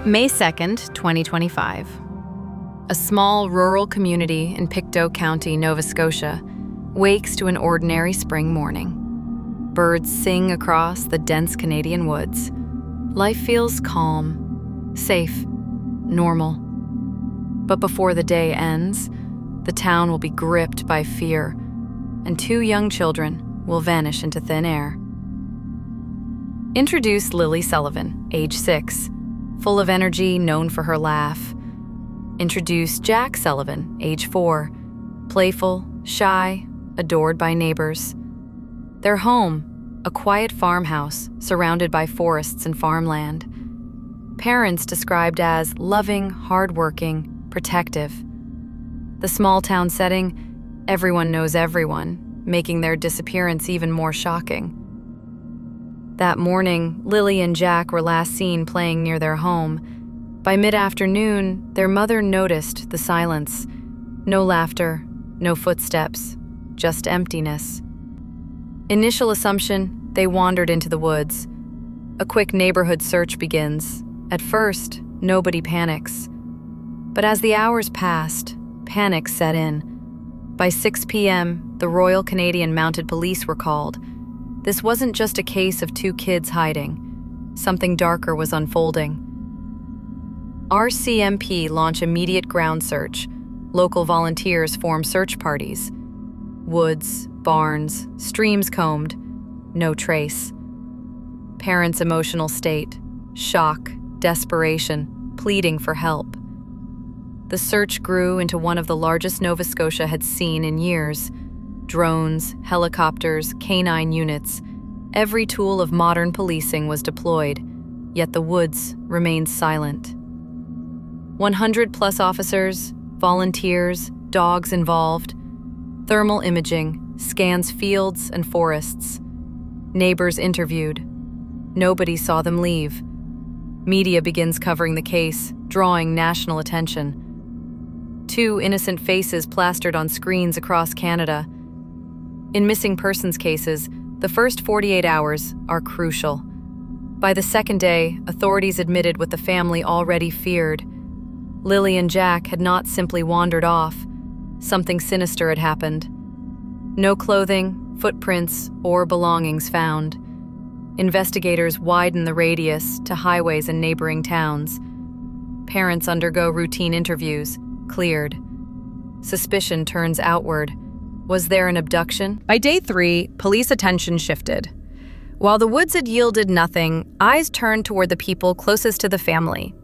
May 2nd, 2025. A small rural community in Pictou County, Nova Scotia, wakes to an ordinary spring morning. Birds sing across the dense Canadian woods. Life feels calm, safe, normal. But before the day ends, the town will be gripped by fear, and 2 young children will vanish into thin air. Introduce Lilly Sullivan, age 6, full of energy, known for her laugh. Introduce Jack Sullivan, age 4, playful, shy, adored by neighbors. Their home, a quiet farmhouse surrounded by forests and farmland. Parents described as loving, hardworking, protective. The small town setting, everyone knows everyone, making their disappearance even more shocking. That morning, Lilly and Jack were last seen playing near their home. By mid-afternoon, their mother noticed the silence. No laughter, no footsteps, just emptiness. Initial assumption, they wandered into the woods. A quick neighborhood search begins. At first, nobody panics. But as the hours passed, panic set in. By 6 p.m., the Royal Canadian Mounted Police were called. This wasn't just a case of 2 kids hiding. Something darker was unfolding. RCMP launch immediate ground search. Local volunteers form search parties. Woods, barns, streams combed. No trace. Parents' emotional state. Shock, desperation, pleading for help. The search grew into one of the largest Nova Scotia had seen in years. Drones, helicopters, canine units. Every tool of modern policing was deployed, yet the woods remained silent. 100+ officers, volunteers, dogs involved. Thermal imaging scans fields and forests. Neighbors interviewed. Nobody saw them leave. Media begins covering the case, drawing national attention. 2 innocent faces plastered on screens across Canada. In missing persons cases, the first 48 hours are crucial. By the second day, authorities admitted what the family already feared. Lilly and Jack had not simply wandered off. Something sinister had happened. No clothing, footprints, or belongings found. Investigators widen the radius to highways and neighboring towns. Parents undergo routine interviews, cleared. Suspicion turns outward. Was there an abduction? By day 3, police attention shifted. While the woods had yielded nothing, eyes turned toward the people closest to the family.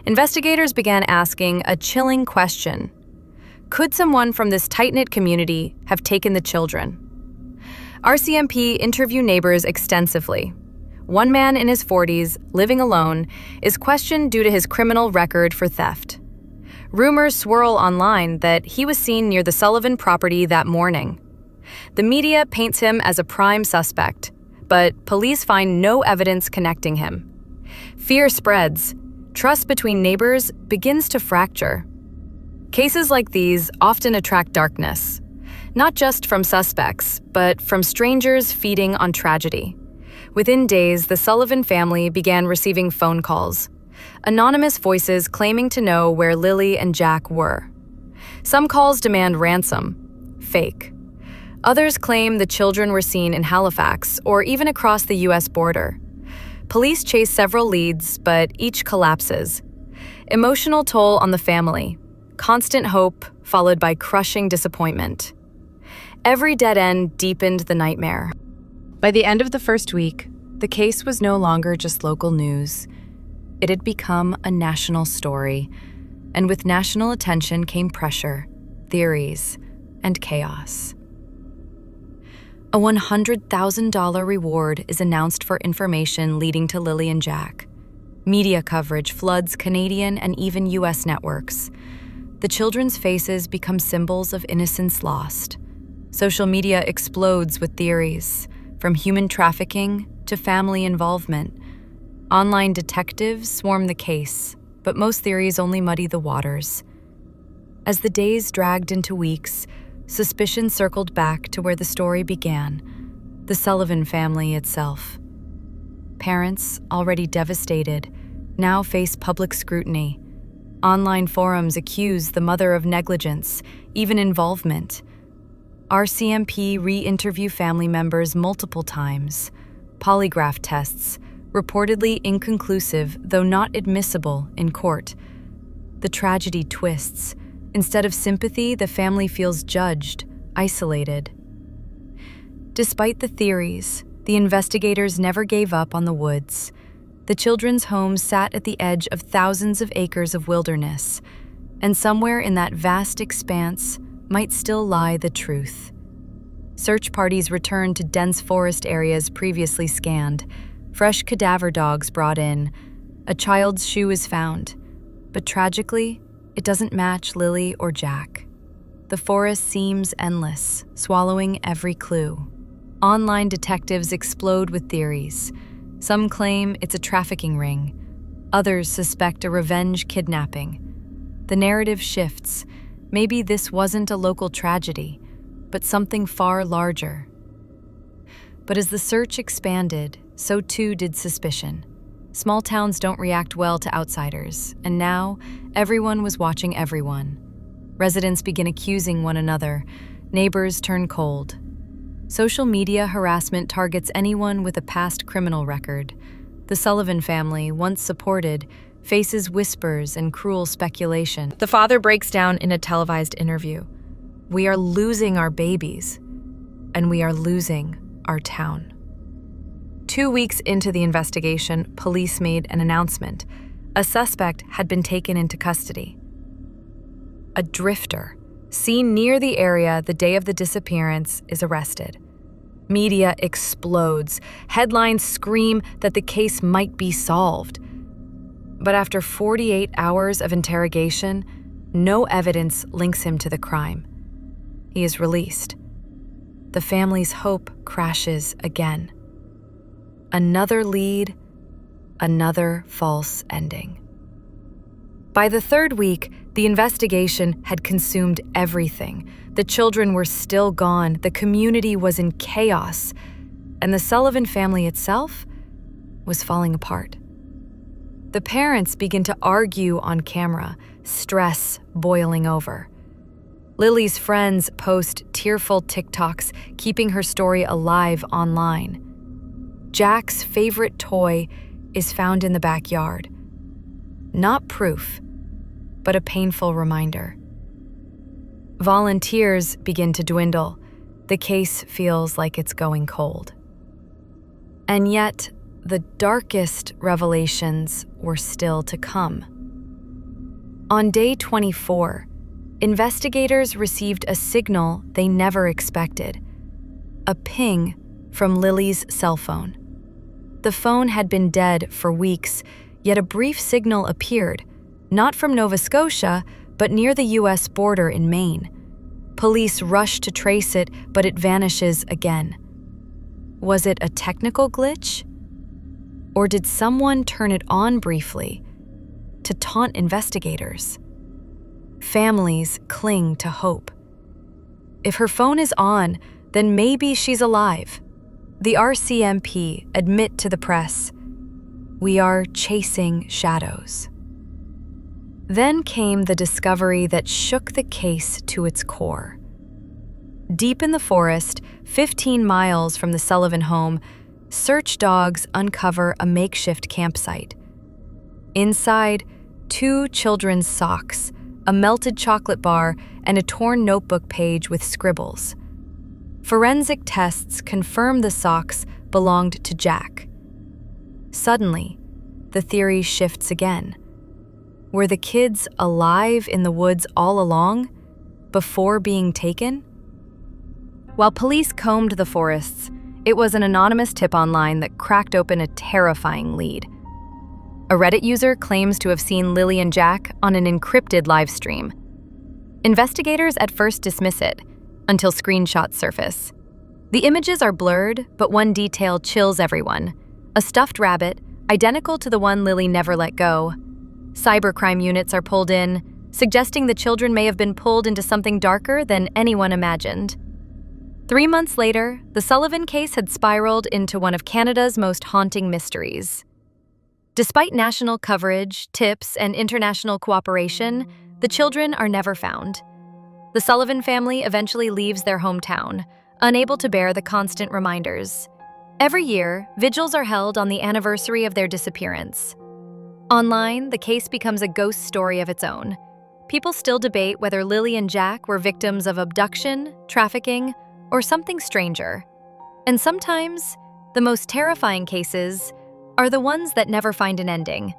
Investigators began asking a chilling question. Could someone from this tight-knit community have taken the children? RCMP interviewed neighbors extensively. One man in his 40s, living alone, is questioned due to his criminal record for theft. Rumors swirl online that he was seen near the Sullivan property that morning. The media paints him as a prime suspect, but police find no evidence connecting him. Fear spreads. Trust between neighbors begins to fracture. Cases like these often attract darkness, not just from suspects, but from strangers feeding on tragedy. Within days, the Sullivan family began receiving phone calls. Anonymous voices claiming to know where Lilly and Jack were. Some calls demand ransom, fake. Others claim the children were seen in Halifax or even across the U.S. border. Police chase several leads, but each collapses. Emotional toll on the family. Constant hope followed by crushing disappointment. Every dead end deepened the nightmare. By the end of the first week, the case was no longer just local news. It had become a national story, and with national attention came pressure, theories, and chaos. A $100,000 reward is announced for information leading to Lilly and Jack. Media coverage floods Canadian and even U.S. networks. The children's faces become symbols of innocence lost. Social media explodes with theories, from human trafficking to family involvement. Online detectives swarm the case, but most theories only muddy the waters. As the days dragged into weeks, suspicion circled back to where the story began, the Sullivan family itself. Parents, already devastated, now face public scrutiny. Online forums accuse the mother of negligence, even involvement. RCMP re-interview family members multiple times. Polygraph tests, reportedly inconclusive though not admissible in court. The tragedy twists. Instead of sympathy, the family feels judged, isolated. Despite the theories, the investigators never gave up on the woods. The children's home sat at the edge of thousands of acres of wilderness, and somewhere in that vast expanse might still lie the truth. Search parties returned to dense forest areas previously scanned. Fresh cadaver dogs brought in. A child's shoe is found. But tragically, it doesn't match Lilly or Jack. The forest seems endless, swallowing every clue. Online detectives explode with theories. Some claim it's a trafficking ring. Others suspect a revenge kidnapping. The narrative shifts. Maybe this wasn't a local tragedy, but something far larger. But as the search expanded, so too did suspicion. Small towns don't react well to outsiders, and now everyone was watching everyone. Residents begin accusing one another. Neighbors turn cold. Social media harassment targets anyone with a past criminal record. The Sullivan family, once supported, faces whispers and cruel speculation. The father breaks down in a televised interview. "We are losing our babies, and we are losing our town." 2 weeks into the investigation, police made an announcement. A suspect had been taken into custody. A drifter, seen near the area the day of the disappearance, is arrested. Media explodes. Headlines scream that the case might be solved. But after 48 hours of interrogation, no evidence links him to the crime. He is released. The family's hope crashes again. Another lead, another false ending. By the third week, the investigation had consumed everything. The children were still gone, the community was in chaos, and the Sullivan family itself was falling apart. The parents begin to argue on camera, stress boiling over. Lily's friends post tearful TikToks, keeping her story alive online. Jack's favorite toy is found in the backyard. Not proof, but a painful reminder. Volunteers begin to dwindle. The case feels like it's going cold. And yet, the darkest revelations were still to come. On day 24, investigators received a signal they never expected. A ping from Lily's cell phone. The phone had been dead for weeks, yet a brief signal appeared, not from Nova Scotia, but near the U.S. border in Maine. Police rush to trace it, but it vanishes again. Was it a technical glitch? Or did someone turn it on briefly to taunt investigators? Families cling to hope. If her phone is on, then maybe she's alive. The RCMP admit to the press, "We are chasing shadows." Then came the discovery that shook the case to its core. Deep in the forest, 15 miles from the Sullivan home, search dogs uncover a makeshift campsite. Inside, 2 children's socks, a melted chocolate bar, and a torn notebook page with scribbles. Forensic tests confirm the socks belonged to Jack. Suddenly, the theory shifts again. Were the kids alive in the woods all along, before being taken? While police combed the forests, it was an anonymous tip online that cracked open a terrifying lead. A Reddit user claims to have seen Lilly and Jack on an encrypted live stream. Investigators at first dismiss it, until screenshots surface. The images are blurred, but one detail chills everyone. A stuffed rabbit, identical to the one Lilly never let go. Cybercrime units are pulled in, suggesting the children may have been pulled into something darker than anyone imagined. 3 months later, the Sullivan case had spiraled into one of Canada's most haunting mysteries. Despite national coverage, tips, and international cooperation, the children are never found. The Sullivan family eventually leaves their hometown, unable to bear the constant reminders. Every year, vigils are held on the anniversary of their disappearance. Online, the case becomes a ghost story of its own. People still debate whether Lilly and Jack were victims of abduction, trafficking, or something stranger. And sometimes, the most terrifying cases are the ones that never find an ending.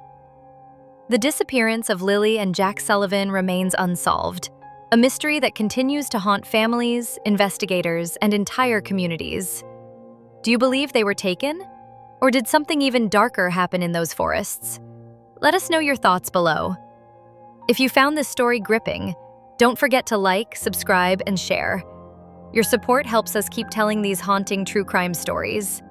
The disappearance of Lilly and Jack Sullivan remains unsolved, a mystery that continues to haunt families, investigators, and entire communities. Do you believe they were taken? Or did something even darker happen in those forests? Let us know your thoughts below. If you found this story gripping, don't forget to like, subscribe, and share. Your support helps us keep telling these haunting true crime stories.